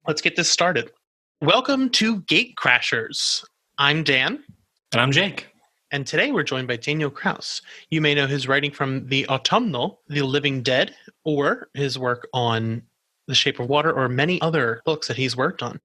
Let's get this started. Welcome to Gate Crashers. I'm Dan. And I'm Jake. And today we're joined by Daniel Kraus. You may know his writing from the Autumnal, The Living Dead, or his work on The Shape of Water, or many other books that he's worked on.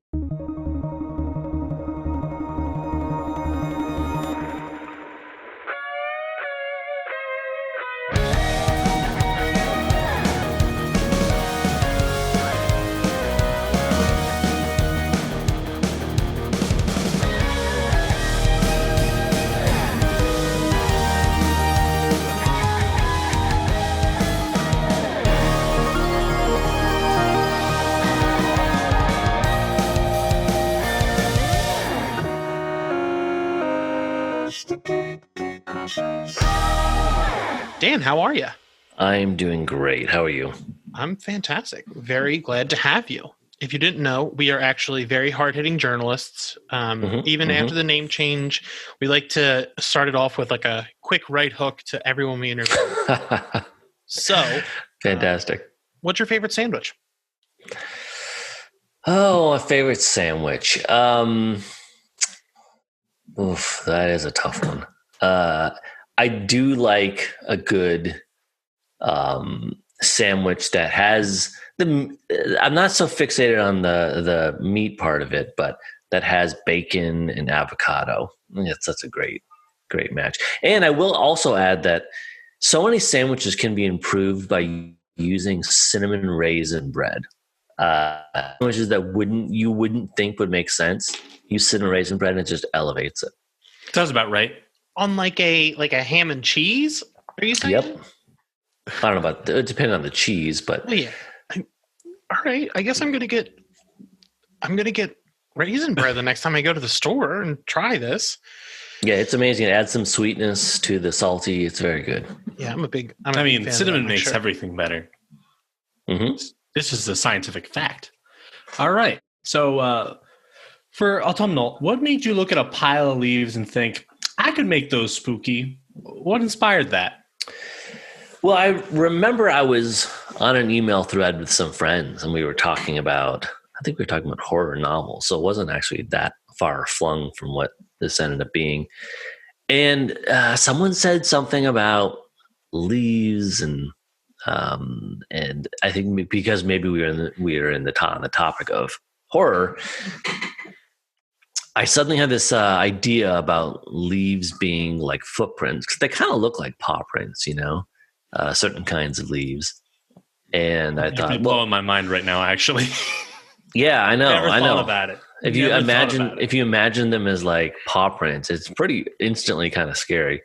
Dan, how are you? I'm doing great. How are you? I'm fantastic. Very glad to have you. If you didn't know, we are actually very hard-hitting journalists. Even after the name change, we like to start it off with like a quick right hook to everyone we interview. So, fantastic. What's your favorite sandwich? Oh, a favorite sandwich. Oof, that is a tough one. I do like a good sandwich that has I'm not so fixated on the meat part of it, but that has bacon and avocado. It's such a great match. And I will also add that so many sandwiches can be improved by using cinnamon raisin bread. Sandwiches that you wouldn't think would make sense. Use cinnamon raisin bread and it just elevates it. Sounds about right. On like a ham and cheese? Are you saying? Yep. I don't know about it. Depending on the cheese, but yeah. All right. I guess I'm gonna get raisin bread the next time I go to the store and try this. Yeah, it's amazing. It adds some sweetness to the salty. It's very good. Yeah, I'm a big fan cinnamon of that, makes sure. everything better. Mm-hmm. This is a scientific fact. All right. So for Autumnal, what made you look at a pile of leaves and think, I could make those spooky? What inspired that? Well, I remember I was on an email thread with some friends and we were talking about, I think we were talking about horror novels. So it wasn't actually that far flung from what this ended up being. And someone said something about leaves and I think because maybe we were on the topic of horror, I suddenly had this idea about leaves being like footprints because they kind of look like paw prints, certain kinds of leaves. And I thought, blowing my mind right now, actually. Yeah, I know. Never I know thought about it. If you imagine them as like paw prints, it's pretty instantly kind of scary.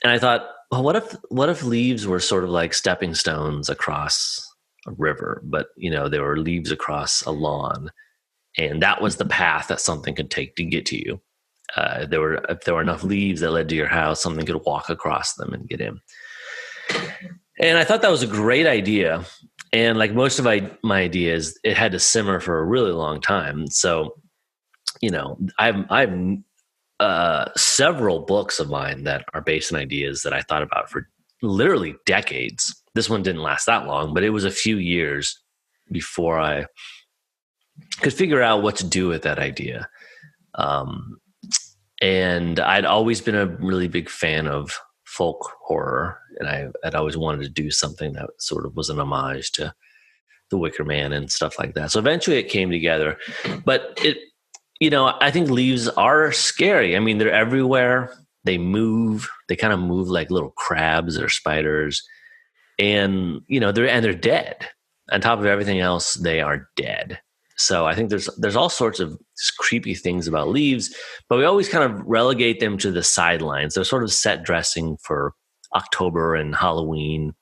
And I thought, well, what if leaves were sort of like stepping stones across a river, but they were leaves across a lawn, and that was the path that something could take to get to you. If there were enough leaves that led to your house, something could walk across them and get in. And I thought that was a great idea. And like most of my ideas, it had to simmer for a really long time. So, I've several books of mine that are based on ideas that I thought about for literally decades. This one didn't last that long, but it was a few years before I could figure out what to do with that idea. And I'd always been a really big fan of folk horror, and I'd always wanted to do something that sort of was an homage to The Wicker Man and stuff like that. So eventually it came together, but I think leaves are scary. I mean, they're everywhere. They move. They kind of move like little crabs or spiders, and they're dead. On top of everything else, they are dead. So I think there's all sorts of creepy things about leaves, but we always kind of relegate them to the sidelines. They're sort of set dressing for October and Halloween,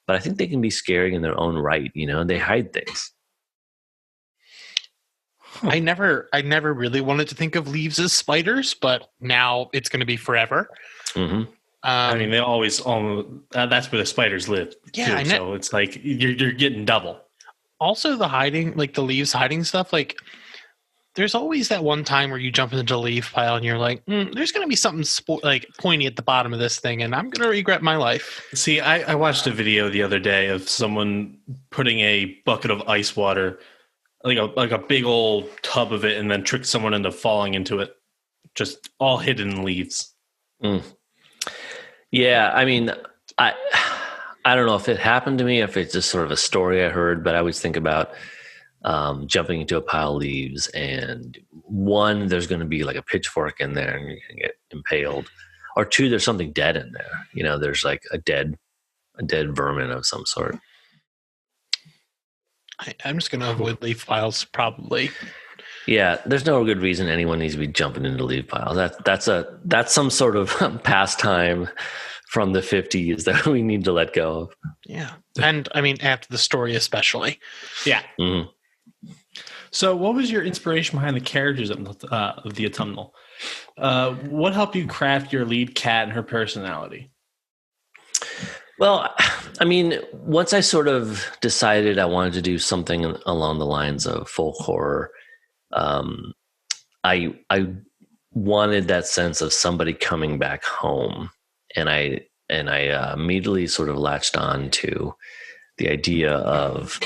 but I think they can be scary in their own right. They hide things. I never really wanted to think of leaves as spiders, but now it's going to be forever. Mm-hmm. They always that's where the spiders live. Yeah, too, so it's like you're getting double. Also, the hiding, like the leaves hiding stuff, like there's always that one time where you jump into the leaf pile and you're like, there's going to be something pointy at the bottom of this thing and I'm going to regret my life. See, I watched a video the other day of someone putting a bucket of ice water like a big old tub of it and then trick someone into falling into it, just all hidden in leaves. Yeah, I mean, I don't know if it happened to me, if it's just sort of a story I heard, but I always think about jumping into a pile of leaves, and one, there's going to be like a pitchfork in there and you can get impaled, or two, there's something dead in there. You know, there's like a dead vermin of some sort. I'm just going to avoid leaf piles, probably. Yeah, there's no good reason anyone needs to be jumping into leaf piles. That's some sort of pastime from the 50s that we need to let go of. Yeah, and I mean, after the story especially. Yeah. Mm-hmm. So what was your inspiration behind the characters of the Autumnal? What helped you craft your lead cat and her personality? Well, I mean, once I sort of decided I wanted to do something along the lines of folk horror, I wanted that sense of somebody coming back home, and I immediately sort of latched on to the idea of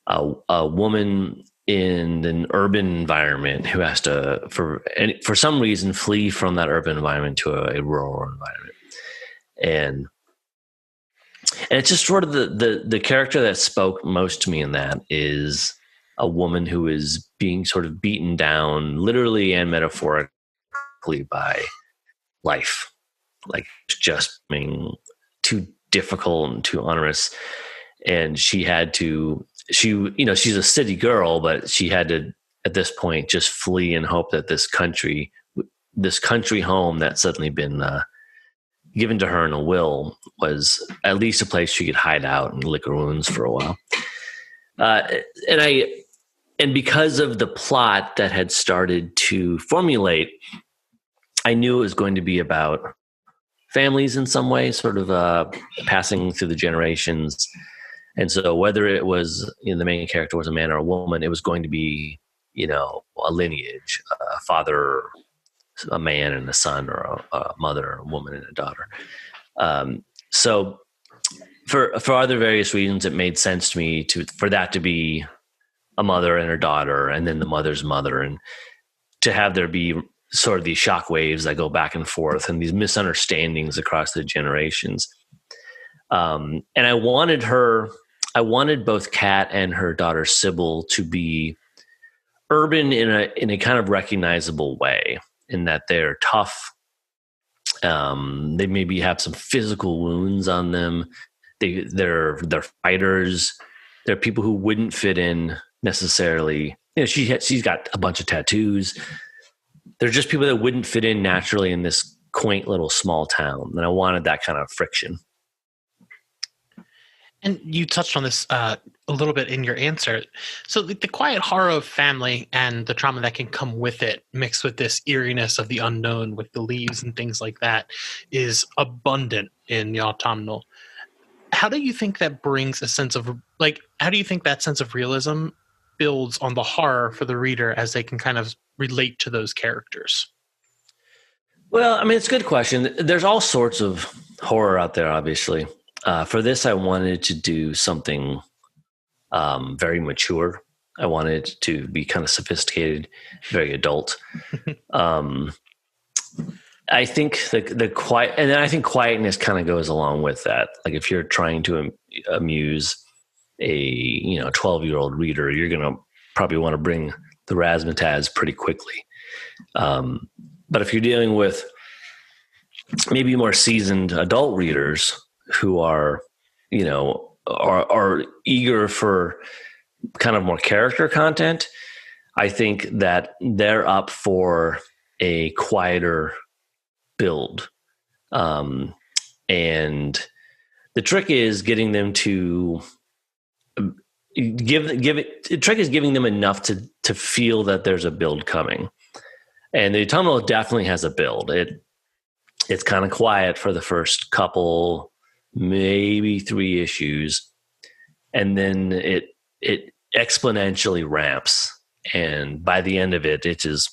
a woman in an urban environment who has to, for some reason, flee from that urban environment to a rural environment, and it's just sort of the character that spoke most to me in that is a woman who is being sort of beaten down, literally and metaphorically, by life, like just being too difficult and too onerous, and she's a city girl, but she had to, at this point, just flee and hope that this country home that's suddenly been given to her in a will was at least a place she could hide out and lick her wounds for a while. And because of the plot that had started to formulate, I knew it was going to be about families in some way, sort of passing through the generations. And so whether it was, the main character was a man or a woman, it was going to be, a lineage, a father, a man and a son, or a mother, a woman and a daughter. So for other various reasons, it made sense to me for that to be a mother and her daughter, and then the mother's mother, and to have there be sort of these shock waves that go back and forth and these misunderstandings across the generations. And I wanted both Kat and her daughter Sybil to be urban in a kind of recognizable way, in that they're tough. They maybe have some physical wounds on them. They're fighters. They're people who wouldn't fit in necessarily. She's got a bunch of tattoos. They're just people that wouldn't fit in naturally in this quaint little small town. And I wanted that kind of friction. And you touched on this a little bit in your answer. So the quiet horror of family and the trauma that can come with it, mixed with this eeriness of the unknown with the leaves and things like that, is abundant in the Autumnal. How do you think that brings a sense of, how do you think that sense of realism builds on the horror for the reader as they can kind of relate to those characters? Well, I mean, it's a good question. There's all sorts of horror out there, obviously. For this, I wanted to do something very mature. I wanted to be kind of sophisticated, very adult. I think the quiet, and then I think quietness kind of goes along with that. Like if you're trying to amuse a 12-year-old reader, you're going to probably want to bring the razzmatazz pretty quickly. But if you're dealing with maybe more seasoned adult readers who are eager for kind of more character content, I think that they're up for a quieter build. And the trick is getting them to the trick is giving them enough to feel that there's a build coming. And the Autumnal definitely has a build. It's kind of quiet for the first couple, maybe 3 issues, and then it exponentially ramps, and by the end of it is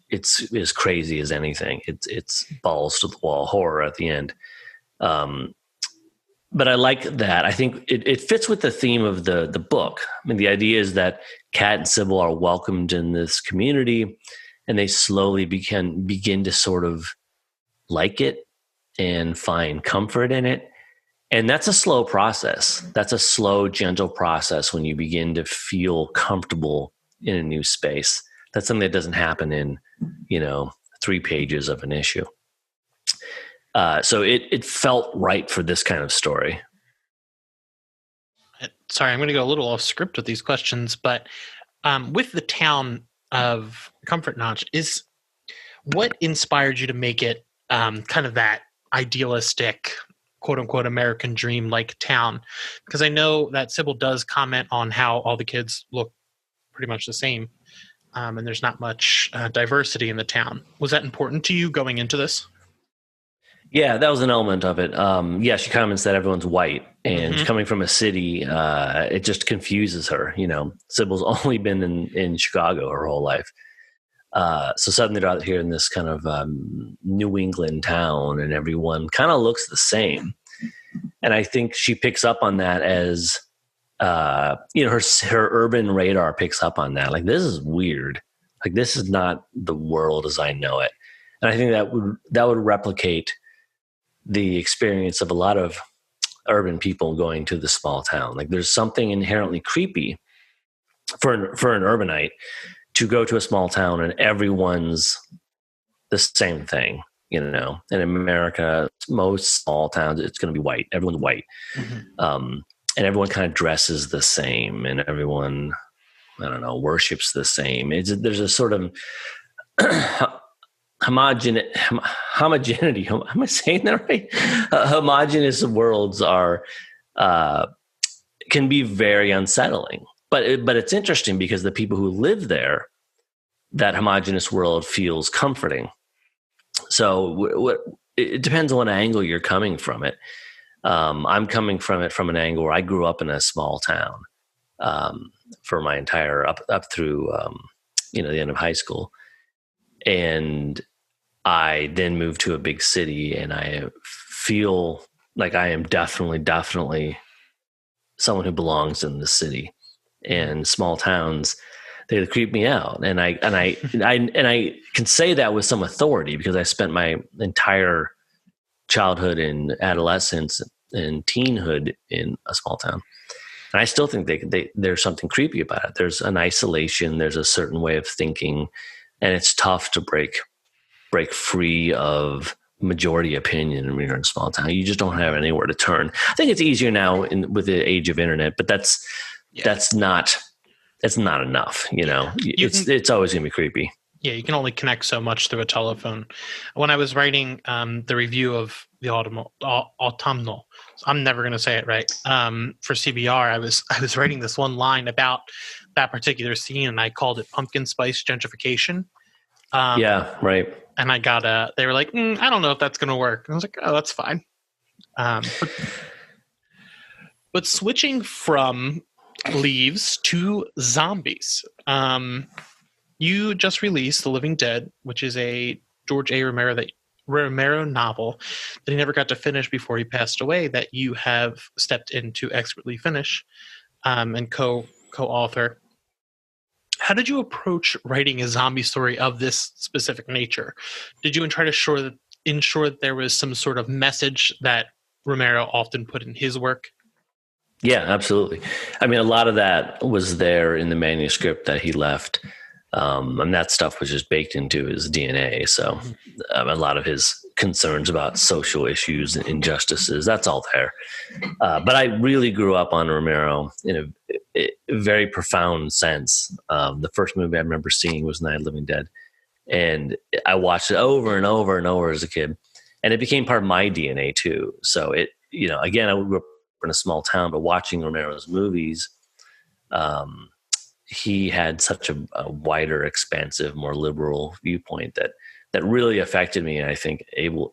it's as crazy as anything. It's balls to the wall horror at the end. but I like that. I think it fits with the theme of the book. I mean, the idea is that Kat and Sybil are welcomed in this community, and they slowly begin to sort of like it and find comfort in it. And that's a slow process. That's a slow, gentle process when you begin to feel comfortable in a new space. That's something that doesn't happen in, 3 pages of an issue. So it felt right for this kind of story. Sorry, I'm going to go a little off script with these questions, but with the town of Comfort Notch, what inspired you to make it kind of that idealistic, quote unquote, American dream like town? Because I know that Sybil does comment on how all the kids look pretty much the same, and there's not much diversity in the town. Was that important to you going into this? Yeah, that was an element of it. She comments that everyone's white, and coming from a city, it just confuses her. Sybil's only been in Chicago her whole life. So suddenly they're out here in this kind of New England town, and everyone kind of looks the same. And I think she picks up on that as, her urban radar picks up on that. Like, this is weird. Like, this is not the world as I know it. And I think that would replicate the experience of a lot of urban people going to the small town. Like, there's something inherently creepy for an urbanite to go to a small town and everyone's the same thing. In America, most small towns, it's going to be white. Everyone's white. And everyone kind of dresses the same, and everyone, I don't know, worships the same. There's a sort of homogeneity. Am I saying that right? Homogeneous worlds can be very unsettling. But it's interesting because the people who live there, that homogeneous world feels comforting. So it depends on what angle you're coming from it. I'm coming from it from an angle where I grew up in a small town for my entire up through the end of high school, and I then moved to a big city, and I feel like I am definitely someone who belongs in the city. And small towns, they creep me out, and I can say that with some authority because I spent my entire childhood and adolescence and teenhood in a small town, and I still think there's something creepy about it. There's an isolation, there's a certain way of thinking, and it's tough to break free of majority opinion when you're in a small town. You just don't have anywhere to turn. I think it's easier now with the age of internet, but that's not enough. It's always going to be creepy. Yeah, you can only connect so much through a telephone. When I was writing the review of the Autumnal, I'm never going to say it right, for CBR, I was writing this one line about that particular scene, and I called it pumpkin spice gentrification. Yeah, right. And I got they were like, I don't know if that's going to work. And I was like, oh, that's fine. But switching from leaves to zombies. You just released The Living Dead, which is a George A. Romero novel that he never got to finish before he passed away, that you have stepped in to expertly finish and co-author. How did you approach writing a zombie story of this specific nature? Did you try to ensure that there was some sort of message that Romero often put in his work? Yeah, absolutely. I mean, a lot of that was there in the manuscript that he left. And that stuff was just baked into his DNA. So a lot of his concerns about social issues and injustices, that's all there. But I really grew up on Romero in a very profound sense. The first movie I remember seeing was Night of the Living Dead. And I watched it over and over and over as a kid. And it became part of my DNA too. So again, I grew up in a small town, but watching Romero's movies, he had such a wider, expansive, more liberal viewpoint that really affected me, and I think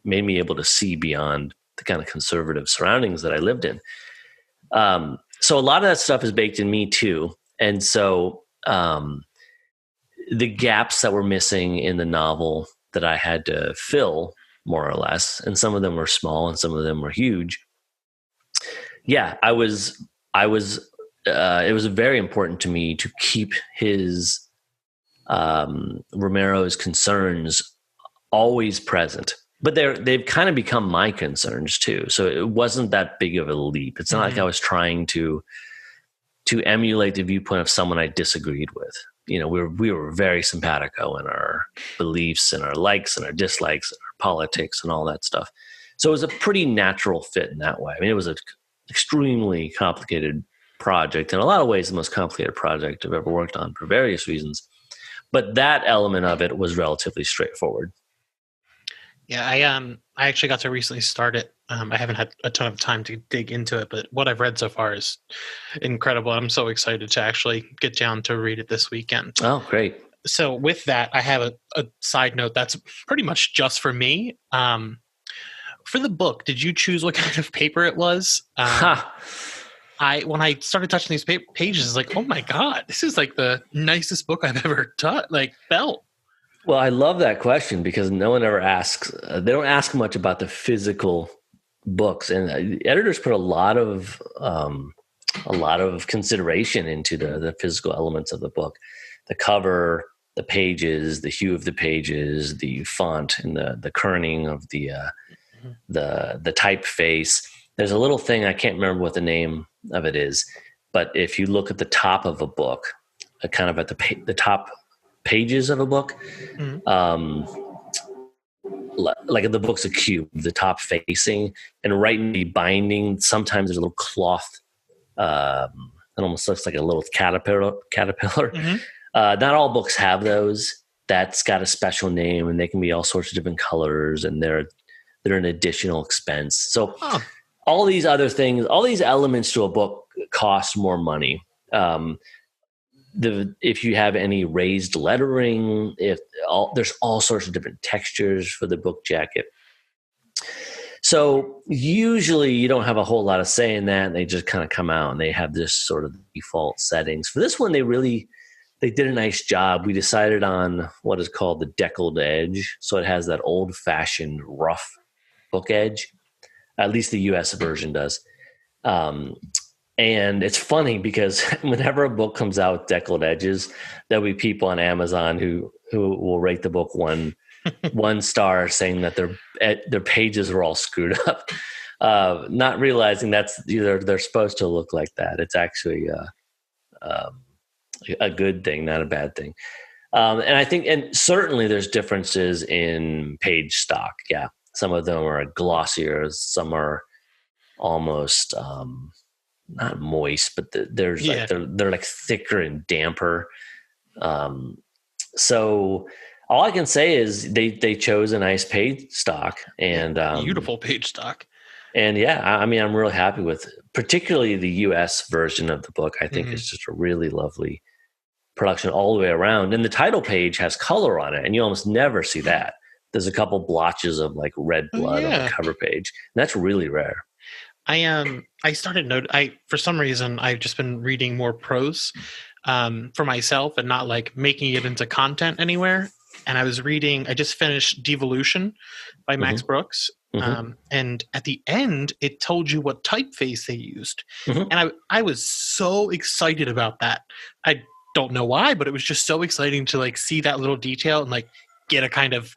made me able to see beyond the kind of conservative surroundings that I lived in. So a lot of that stuff is baked in me too. And so the gaps that were missing in the novel that I had to fill, more or less, and some of them were small and some of them were huge, Yeah, I was. It was very important to me to keep his Romero's concerns always present, but they've kind of become my concerns too. So it wasn't that big of a leap. It's not like I was trying to emulate the viewpoint of someone I disagreed with. You know, we were very simpatico in our beliefs and our likes and our dislikes and our politics and all that stuff. So it was a pretty natural fit in that way. I mean, it was an extremely complicated project, in a lot of ways the most complicated project I've ever worked on for various reasons. But that element of it was relatively straightforward. Yeah, I actually got to recently start it. I haven't had a ton of time to dig into it, but what I've read so far is incredible. I'm so excited to actually get down to read it this weekend. Oh, great. So with that, I have a side note that's pretty much just for me. For the book, did you choose what kind of paper it was? When I started touching these pages, it's like, oh my God, this is like the nicest book I've ever felt. Well, I love that question because no one ever asks. They don't ask much about the physical books, and editors put a lot of consideration into the physical elements of the book, the cover, the pages, the hue of the pages, the font, and the kerning of the typeface. There's a little thing, I can't remember what the name of it is, but if you look at the top of a book, kind of at the top pages of a book, like the book's a cube, the top facing, and right in the binding, sometimes there's a little cloth. It almost looks like a little caterpillar. Not all books have those. That's got a special name, and they can be all sorts of different colors, and they're an additional expense. So all these other things, all these elements to a book cost more money. If you have any raised lettering, there's all sorts of different textures for the book jacket. So usually you don't have a whole lot of say in that, and they just kind of come out and they have this sort of default settings. For this one, they did a nice job. We decided on what is called the deckled edge. So it has that old-fashioned rough book edge. At least the US version does. And it's funny because whenever a book comes out with deckled edges, there'll be people on Amazon who will rate the book one star, saying that their pages are all screwed up, not realizing that's either they're supposed to look like that. It's actually a good thing, not a bad thing. And I think, and certainly there's differences in page stock. Yeah, some of them are glossier, some are almost not moist, but there's like they're like thicker and damper. So all I can say is they chose a nice page stock and beautiful page stock. And yeah, I mean, I'm really happy with particularly the US version of the book. I think it's just a really lovely production all the way around. And the title page has color on it, and you almost never see that. There's a couple blotches of like red blood on the cover page. And that's really rare. I started for some reason I've just been reading more prose for myself and not like making it into content anywhere. And I just finished Devolution by Max Brooks. And at the end, it told you what typeface they used. And I was so excited about that. I don't know why, but it was just so exciting to like see that little detail and like get a kind of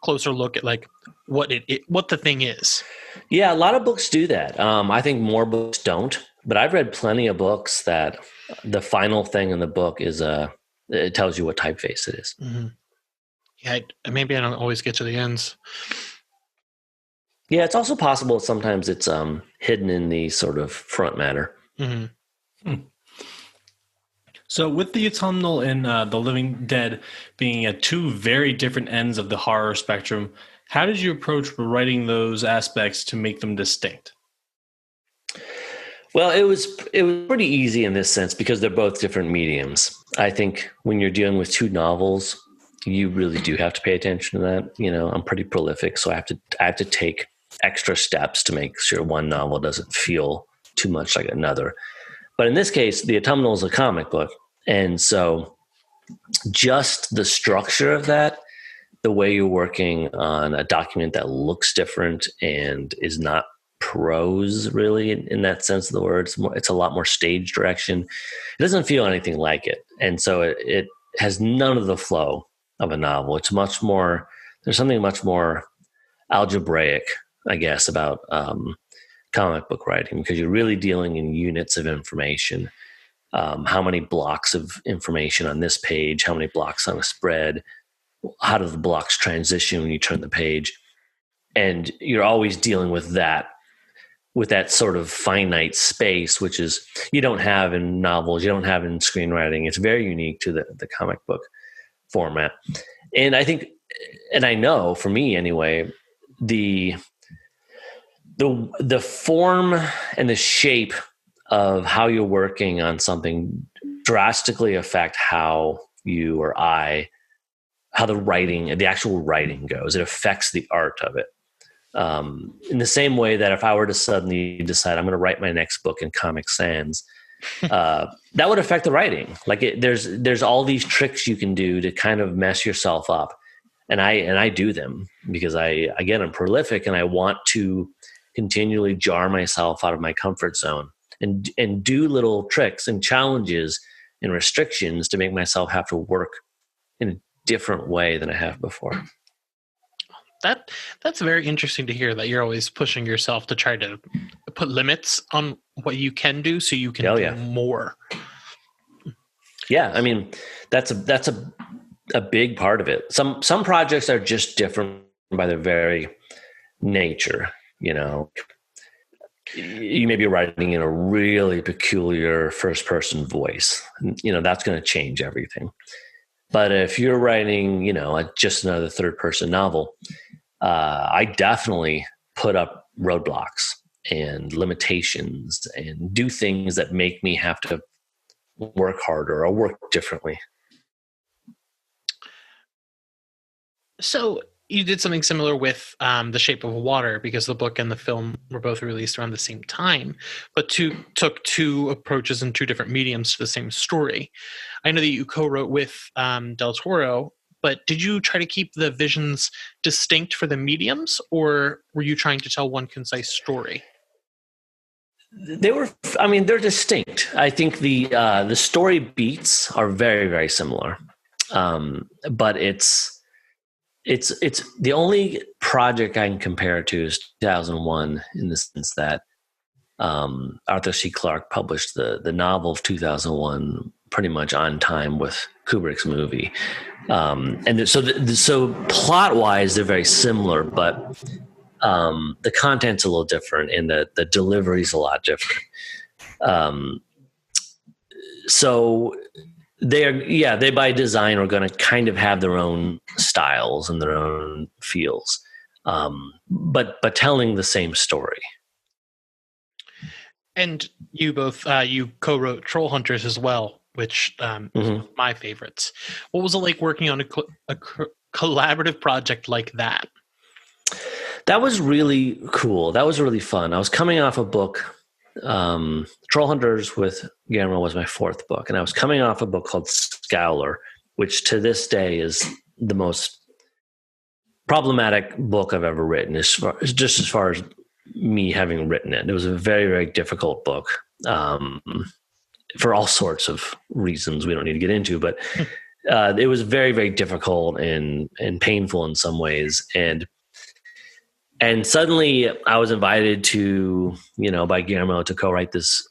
closer look at like what the thing is. Yeah, a lot of books do that. I think more books don't, but I've read plenty of books that the final thing in the book is it tells you what typeface it is. Yeah, maybe I don't always get to the ends. Yeah, it's also possible sometimes it's hidden in the sort of front matter. So with the Autumnal and The Living Dead being at two very different ends of the horror spectrum, how did you approach writing those aspects to make them distinct? Well, it was pretty easy in this sense because they're both different mediums. I think when you're dealing with two novels, you really do have to pay attention to that. You know, I'm pretty prolific, so I have to take extra steps to make sure one novel doesn't feel too much like another. But in this case, the Autumnal is a comic book, and so just the structure of that, the way you're working on a document that looks different and is not prose, really, in that sense of the word. It's a lot more stage direction. It doesn't feel anything like it. And so it has none of the flow of a novel. It's much more, there's something much more algebraic, I guess, about comic book writing, because you're really dealing in units of information. How many blocks of information on this page, how many blocks on a spread, how do the blocks transition when you turn the page? And you're always dealing with that sort of finite space, which is you don't have in novels, you don't have in screenwriting. It's very unique to the comic book format. And I think, and I know for me anyway, the form and the shape of how you're working on something drastically affect how you or how the actual writing goes. It affects the art of it. In the same way that if I were to suddenly decide I'm going to write my next book in Comic Sans, that would affect the writing. Like there's all these tricks you can do to kind of mess yourself up. And I do them because I'm prolific and I want to continually jar myself out of my comfort zone and do little tricks and challenges and restrictions to make myself have to work in a different way than I have before. That's very interesting to hear, that you're always pushing yourself to try to put limits on what you can do so you can do more. Yeah, I mean, that's a big part of it. Some projects are just different by their very nature. You know, you may be writing in a really peculiar first person voice. You know, that's going to change everything. But if you're writing, you know, just another third person novel, I definitely put up roadblocks and limitations and do things that make me have to work harder or work differently. So you did something similar with The Shape of Water, because the book and the film were both released around the same time, but took two approaches and two different mediums to the same story. I know that you co-wrote with Del Toro, but did you try to keep the visions distinct for the mediums, or were you trying to tell one concise story? They're distinct. I think the story beats are very, very similar. But it's the only project I can compare it to is 2001, in the sense that Arthur C. Clarke published the novel of 2001 pretty much on time with Kubrick's movie. And so plot wise, they're very similar, but the content's a little different and the delivery's a lot different. So they by design are going to kind of have their own styles and their own feels, but telling the same story. And you both you co-wrote Troll Hunters as well, which is one of my favorites. What was it like working on a collaborative project like that? That was really cool. That was really fun. I was coming off a book. Troll Hunters with Guillermo was my fourth book, and I was coming off a book called Scowler, which to this day is the most problematic book I've ever written, as far as me having written it. It was a very, very difficult book for all sorts of reasons we don't need to get into, but it was very, very difficult and painful in some ways. And suddenly I was invited to, by Guillermo to co-write this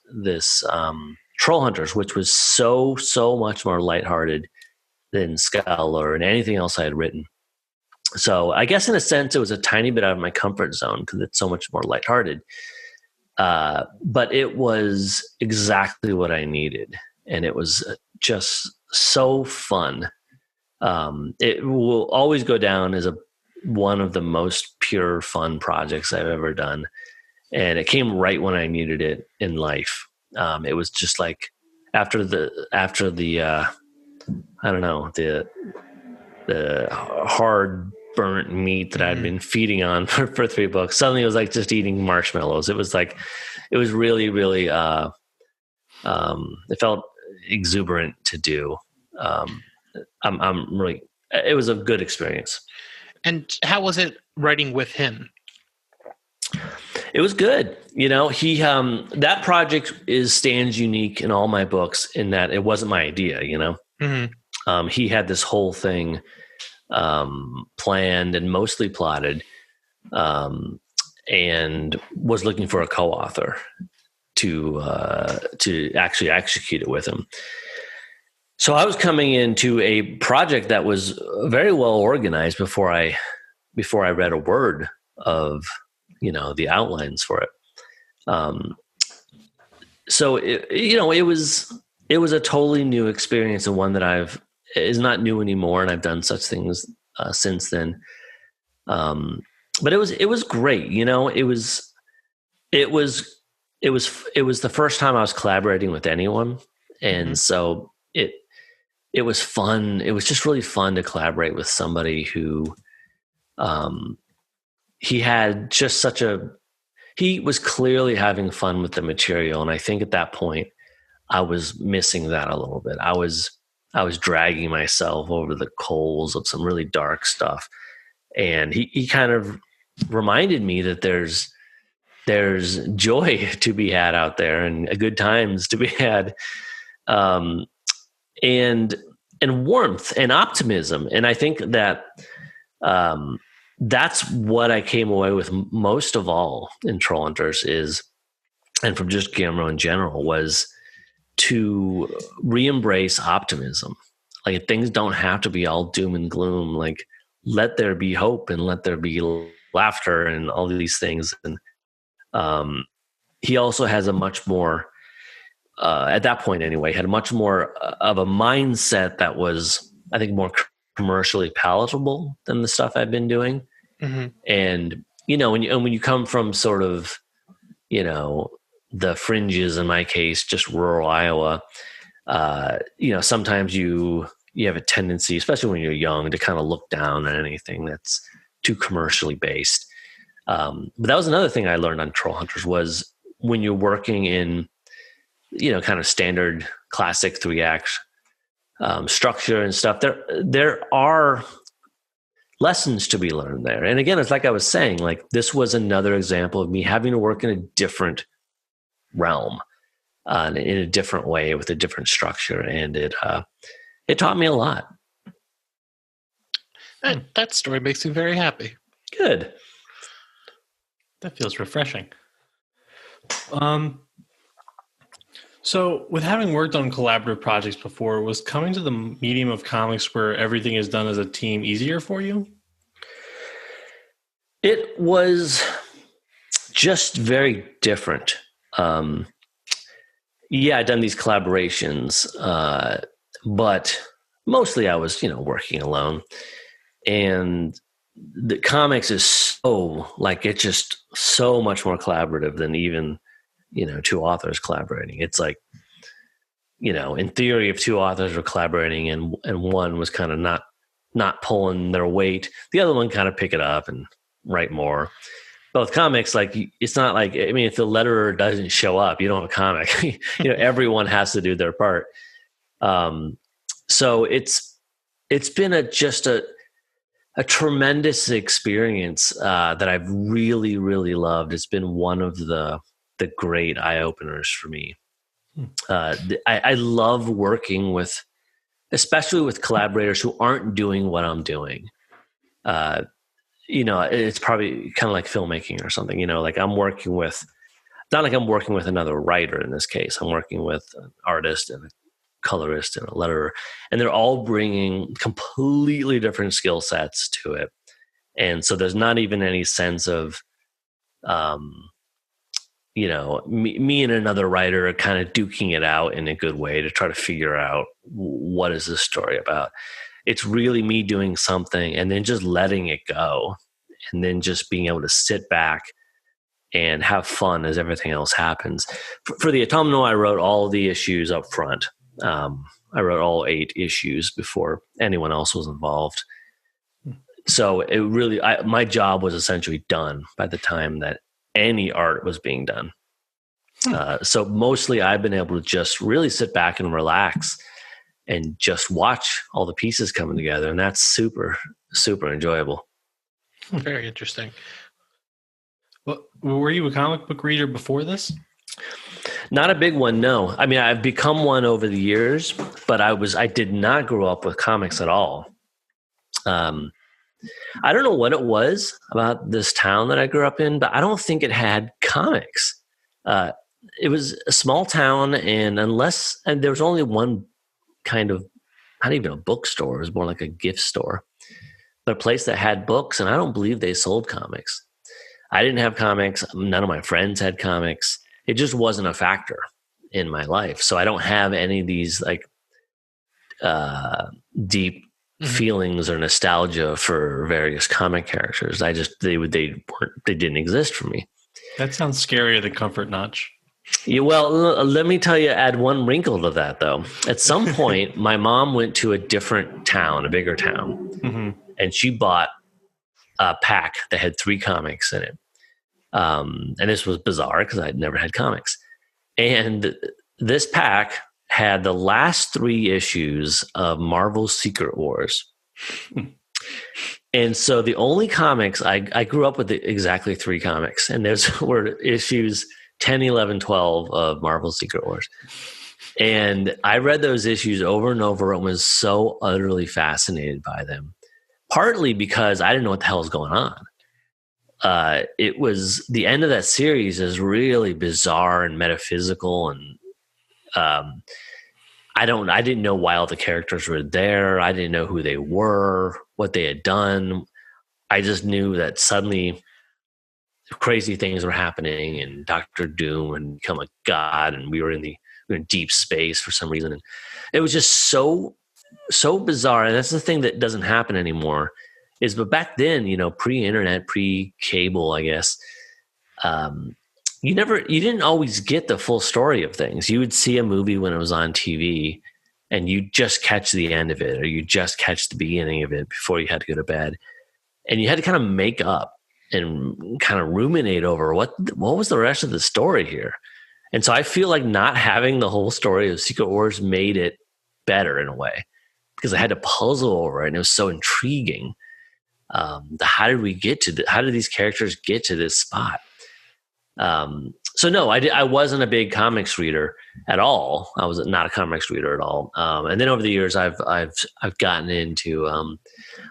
Troll Hunters, which was so much more lighthearted than Scowler and anything else I had written. So I guess in a sense it was a tiny bit out of my comfort zone because it's so much more lighthearted. But it was exactly what I needed. And it was just so fun. It will always go down as one of the most pure fun projects I've ever done. And it came right when I needed it in life. It was just like after the I don't know, the hard burnt meat that I'd been feeding on for 3 books. Suddenly it was like just eating marshmallows. It was really, really, it felt exuberant to do. It was a good experience. And how was it writing with him? It was good. He that project stands unique in all my books in that it wasn't my idea. He had this whole thing planned and mostly plotted, and was looking for a co-author to actually execute it with him. So I was coming into a project that was very well organized before I read a word of the outlines for it. So it was a totally new experience, and one that is not new anymore, and I've done such things since then. But it was great. It was the first time I was collaborating with anyone, and so it was fun. It was just really fun to collaborate with somebody who he was clearly having fun with the material. And I think at that point I was missing that a little bit. I was dragging myself over the coals of some really dark stuff. And he kind of reminded me that there's joy to be had out there and good times to be had. And warmth and optimism. And I think that, that's what I came away with most of all in Trollhunters and from just Guillermo in general, was to re-embrace optimism. Like, things don't have to be all doom and gloom. Like, let there be hope and let there be laughter and all these things. And he also has a much more, at that point anyway, had much more of a mindset that was, I think, more commercially palatable than the stuff I've been doing. Mm-hmm. And, when you come from sort of, the fringes, in my case, just rural Iowa, sometimes you have a tendency, especially when you're young, to kind of look down on anything that's too commercially based. But that was another thing I learned on Trollhunters, was when you're working in, kind of standard classic 3-act structure and stuff, there are lessons to be learned there. And again, it's like I was saying, like, this was another example of me having to work in a different realm, in a different way with a different structure. And it taught me a lot. That story makes me very happy. Good. That feels refreshing. So with having worked on collaborative projects before, was coming to the medium of comics where everything is done as a team easier for you? It was just very different. I'd done these collaborations, but mostly I was, working alone. And the comics is it's just so much more collaborative than even, two authors collaborating. It's like, in theory, if two authors were collaborating and one was kind of not pulling their weight, the other one kind of pick it up and write more. Both comics, like, it's not like, I mean, if the letterer doesn't show up, you don't have a comic. Everyone has to do their part. So it's been just a tremendous experience that I've really, really loved. It's been one of the great eye openers for me. I love working with, especially with collaborators who aren't doing what I'm doing. It's probably kind of like filmmaking or something, like I'm working with, not like I'm working with another writer in this case. I'm working with an artist and a colorist and a letterer, and they're all bringing completely different skill sets to it. And so there's not even any sense of, me and another writer are kind of duking it out in a good way to try to figure out, what is this story about? It's really me doing something and then just letting it go, and then just being able to sit back and have fun as everything else happens. For the Autumnal, I wrote all the issues up front. I wrote all 8 issues before anyone else was involved. So it really, my job was essentially done by the time that any art was being done. So mostly I've been able to just really sit back and relax and just watch all the pieces coming together. And that's super, super enjoyable. Very interesting. Well, were you a comic book reader before this? Not a big one, no. I mean, I've become one over the years, but I did not grow up with comics at all. I don't know what it was about this town that I grew up in, but I don't think it had comics. It was a small town, and there was only one kind of, not even a bookstore, it was more like a gift store, but a place that had books, and I don't believe they sold comics. I didn't have comics. None of my friends had comics. It just wasn't a factor in my life. So I don't have any of these like deep feelings or nostalgia for various comic characters. They didn't exist for me. That sounds scarier than Comfort Notch. Yeah, well, let me tell you, add one wrinkle to that though. At some point, my mom went to a different town, a bigger town, and she bought a pack that had 3 comics in it. And this was bizarre because I'd never had comics. And this pack had the last 3 issues of Marvel's Secret Wars. And so the only comics, I grew up with exactly 3 comics, and those were issues 10, 11, 12 of Marvel's Secret Wars. And I read those issues over and over and was so utterly fascinated by them, partly because I didn't know what the hell was going on. It was the end of that series is really bizarre and metaphysical, and I didn't know why all the characters were there. I didn't know who they were, what they had done. I just knew that suddenly crazy things were happening, and Doctor Doom had become a god, and we were in deep space for some reason. And it was just so bizarre. And that's the thing that doesn't happen anymore. But back then, pre-internet, pre-cable, I guess, you didn't always get the full story of things. You would see a movie when it was on TV, and you just catch the end of it, or you just catch the beginning of it before you had to go to bed, and you had to kind of make up and kind of ruminate over what was the rest of the story here. And so I feel like not having the whole story of Secret Wars made it better in a way, because I had to puzzle over it, and it was so intriguing. How did these characters get to this spot? So no, I wasn't a big comics reader at all. I was not a comics reader at all. And then over the years, I've gotten into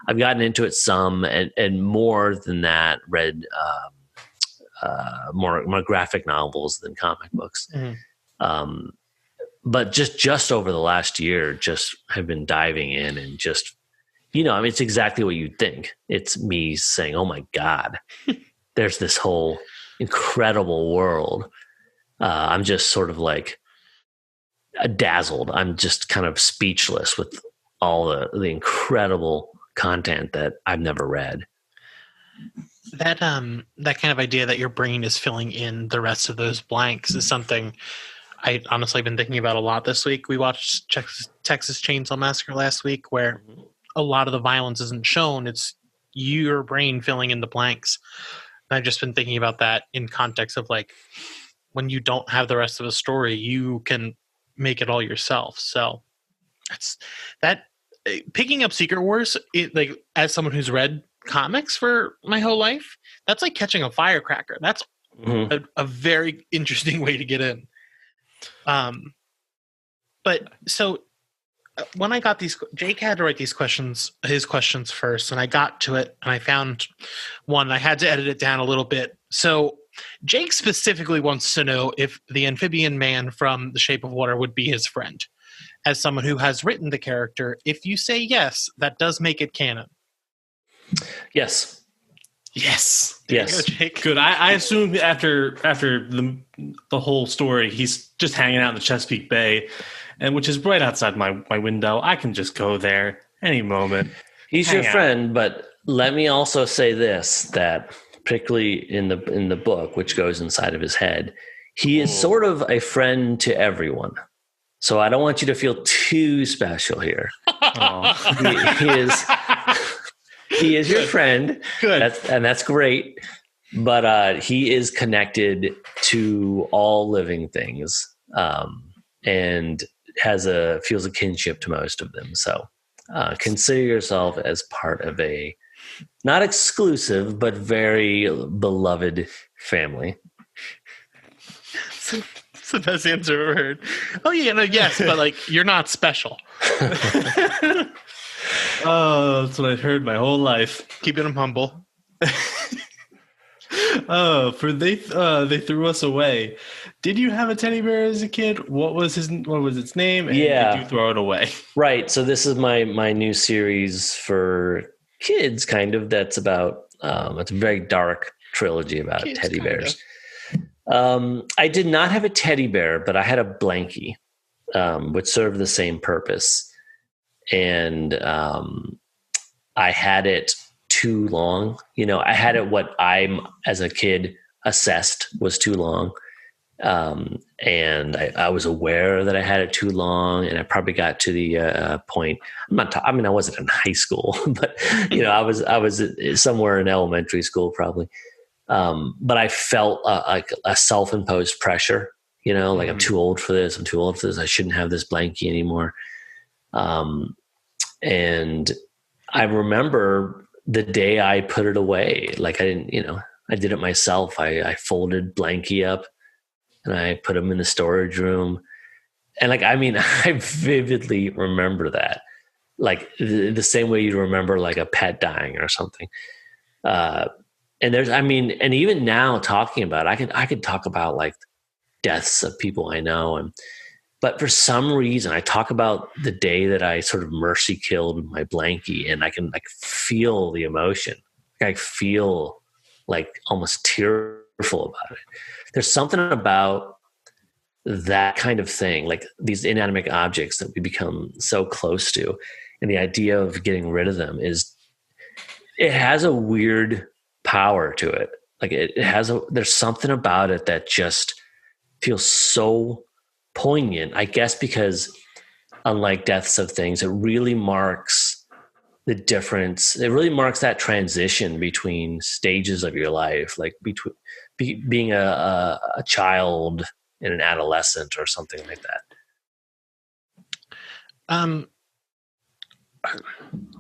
it some, and more than that, read more graphic novels than comic books. But just over the last year, just have been diving in and just. It's exactly what you'd think. It's me saying, oh my God, there's this whole incredible world. I'm just sort of like dazzled. I'm just kind of speechless with all the incredible content that I've never read. That kind of idea that your brain is filling in the rest of those blanks is something I honestly have been thinking about a lot this week. We watched Texas Chainsaw Massacre last week, where a lot of the violence isn't shown. It's your brain filling in the blanks. And I've just been thinking about that in context of like, when you don't have the rest of a story, you can make it all yourself. So that's that. Picking up Secret Wars, like as someone who's read comics for my whole life, that's like catching a firecracker. That's a very interesting way to get in. But so when I got these, Jake had to write his questions first, and I got to it, and I found one. I had to edit it down a little bit. So Jake specifically wants to know if the amphibian man from The Shape of Water would be his friend. As someone who has written the character, if you say yes, that does make it canon. Yes. Yes. Yes. Go, Jake. Good. I assume after the whole story, he's just hanging out in the Chesapeake Bay, and which is right outside my window. I can just go there any moment. He's your friend, but let me also say this, that particularly in the book, which goes inside of his head, he is sort of a friend to everyone. So I don't want you to feel too special here. He is your friend. Good. That's great. But he is connected to all living things, and feels a kinship to most of them. So consider yourself as part of a not exclusive but very beloved family. It's the best answer I've ever heard. Oh yeah, no, yes, but like you're not special. Oh, that's what I've heard my whole life. Keeping them humble. Oh, they threw us away. Did you have a teddy bear as a kid? What was its name? And Yeah. Did you throw it away? Right. So this is my new series for kids, kind of. That's about it's a very dark trilogy about kids, teddy bears. I did not have a teddy bear, but I had a blankie, which served the same purpose, and I had it too long. I had it what I'm as a kid assessed was too long. And I was aware that I had it too long, and I probably got to the point. I wasn't in high school, but I was somewhere in elementary school probably. But I felt like a self-imposed pressure, like I'm too old for this. I shouldn't have this blankie anymore. And I remember the day I put it away, like I didn't, I did it myself. I folded blankie up and I put him in the storage room. And I vividly remember that, like the same way you remember like a pet dying or something. And and even now talking about it, I could talk about like deaths of people I know. But for some reason I talk about the day that I sort of mercy killed my blankie, and I can like feel the emotion. I feel like almost tearful about it. There's something about that kind of thing, like these inanimate objects that we become so close to, and the idea of getting rid of them it has a weird power to it. Like there's something about it that just feels so poignant, I guess, because unlike deaths of things, it really marks the difference. It really marks that transition between stages of your life, like between being a child and an adolescent or something like that.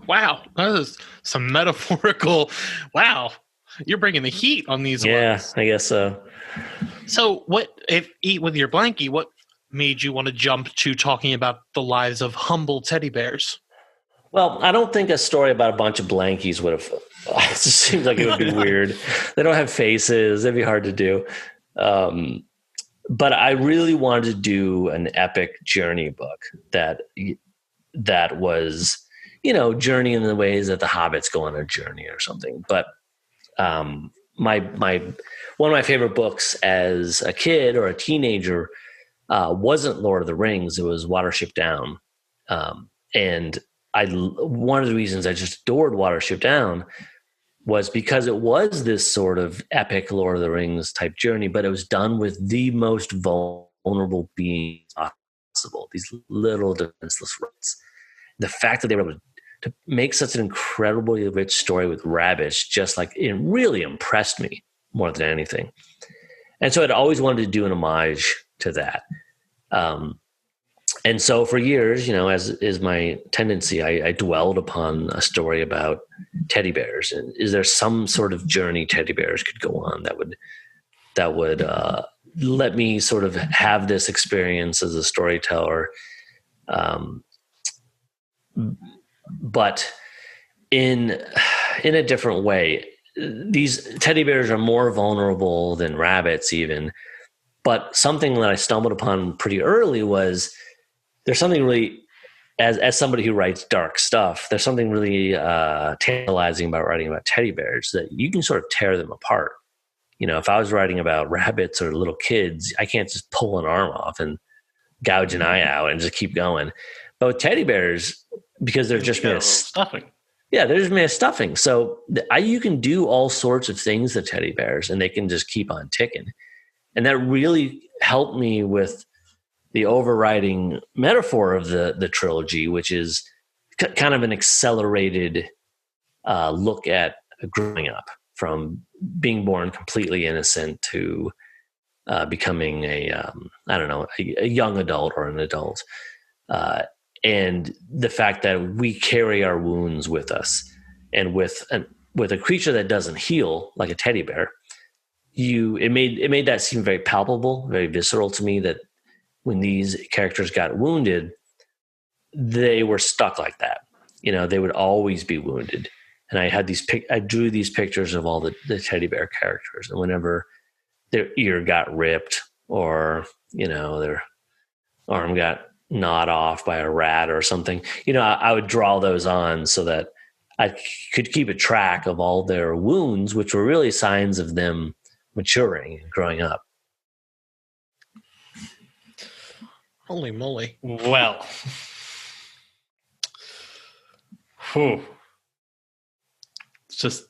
Wow, that is some metaphorical. Wow, you're bringing the heat on these ones. I guess so. So eat with your blankie, what made you want to jump to talking about the lives of humble teddy bears? Well, I don't think a story about a bunch of blankies would have, it just seems like it would be weird. They don't have faces. It'd be hard to do. But I really wanted to do an epic journey book that was, journey in the ways that the hobbits go on a journey or something. But one of my favorite books as a kid or a teenager wasn't Lord of the Rings. It was Watership Down. And one of the reasons I just adored Watership Down was because it was this sort of epic Lord of the Rings type journey, but it was done with the most vulnerable beings possible, these little defenseless rats. The fact that they were able to make such an incredibly rich story with rabbits, it really impressed me more than anything. And so I'd always wanted to do an homage to that. And so for years, as is my tendency, I dwelled upon a story about teddy bears. And is there some sort of journey teddy bears could go on that would let me sort of have this experience as a storyteller, but in a different way. These teddy bears are more vulnerable than rabbits even. But something that I stumbled upon pretty early was there's something really, as somebody who writes dark stuff, there's something really tantalizing about writing about teddy bears, that you can sort of tear them apart. If I was writing about rabbits or little kids, I can't just pull an arm off and gouge an eye out and just keep going. But with teddy bears, because they're just made of stuffing. Yeah, they're just made of stuffing. So you can do all sorts of things to teddy bears, and they can just keep on ticking. And that really helped me with the overriding metaphor of the trilogy, which is kind of an accelerated look at growing up, from being born completely innocent to becoming a young adult or an adult. And the fact that we carry our wounds with us, and with a creature that doesn't heal, like a teddy bear, it made that seem very palpable, very visceral to me, that when these characters got wounded, they were stuck like that. They would always be wounded. And I drew these pictures of all the teddy bear characters, and whenever their ear got ripped or their arm got gnawed off by a rat or something, I would draw those on so that I could keep a track of all their wounds, which were really signs of them maturing and growing up. Holy moly. Well. Whew. It's just.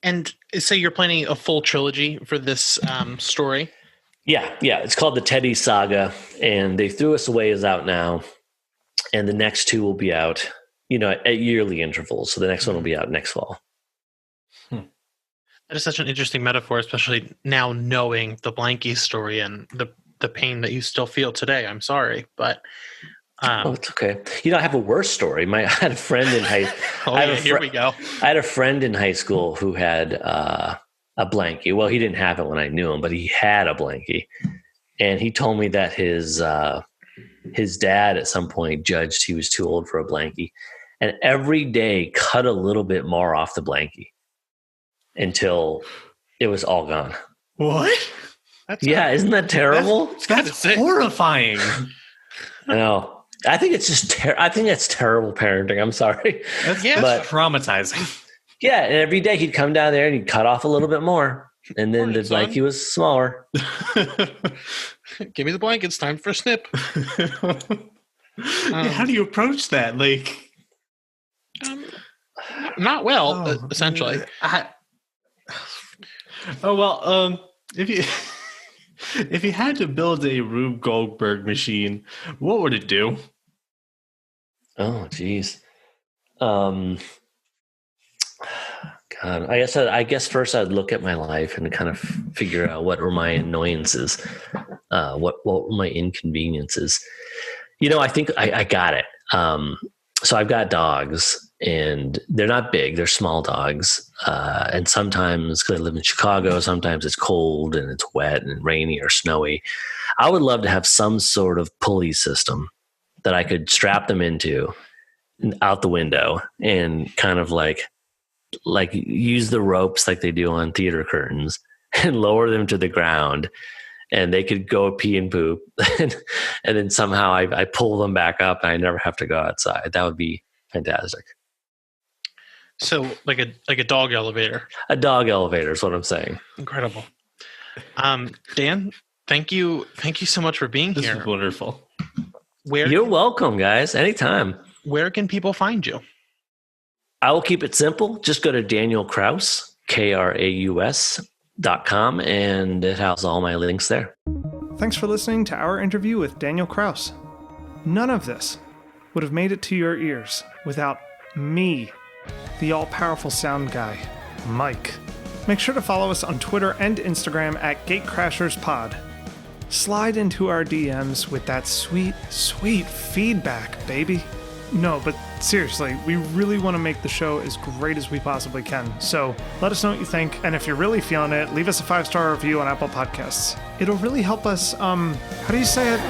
And say you're planning a full trilogy for this story? Yeah. It's called the Teddy Saga, and They Threw Us Away is out now, and the next two will be out, at yearly intervals. So the next one will be out next fall. That is such an interesting metaphor, especially now knowing the blankie story and the pain that you still feel today. I'm sorry, but it's okay. I have a worse story. I had a friend in high. Here we go. I had a friend in high school who had a blankie. Well, he didn't have it when I knew him, but he had a blankie, and he told me that his dad at some point judged he was too old for a blankie, and every day cut a little bit more off the blankie until it was all gone. What? Isn't that terrible? That's horrifying. I know. I think it's just I think that's terrible parenting. I'm sorry. That's traumatizing. Yeah, and every day he'd come down there and he'd cut off a little bit more, and then the blankie was smaller. Give me the blanket. It's time for a snip. How do you approach that? Like, not well, essentially. If you had to build a Rube Goldberg machine, what would it do? Oh, geez. God, I guess first I'd look at my life and kind of figure out what were my annoyances, what were my inconveniences. I think I got it. So I've got dogs, and they're not big; they're small dogs. And sometimes, because I live in Chicago, sometimes it's cold and it's wet and rainy or snowy. I would love to have some sort of pulley system that I could strap them into out the window and kind of like use the ropes like they do on theater curtains and lower them to the ground, and they could go pee and poop. And then somehow I pull them back up and I never have to go outside. That would be fantastic. So like a dog elevator. A dog elevator is what I'm saying. Incredible. Dan, thank you so much for being here. This is wonderful. You're welcome, guys. Anytime. Where can people find you? I will keep it simple. Just go to Daniel Kraus, KRAUS.com, and it has all my links there. Thanks for listening to our interview with Daniel Kraus. None of this would have made it to your ears without me, the all-powerful sound guy, Mike. Make sure to follow us on Twitter and Instagram at GateCrashersPod. Slide into our DMs with that sweet, sweet feedback, baby. No, but seriously, we really want to make the show as great as we possibly can. So let us know what you think. And if you're really feeling it, leave us a 5-star review on Apple Podcasts. It'll really help us, how do you say it?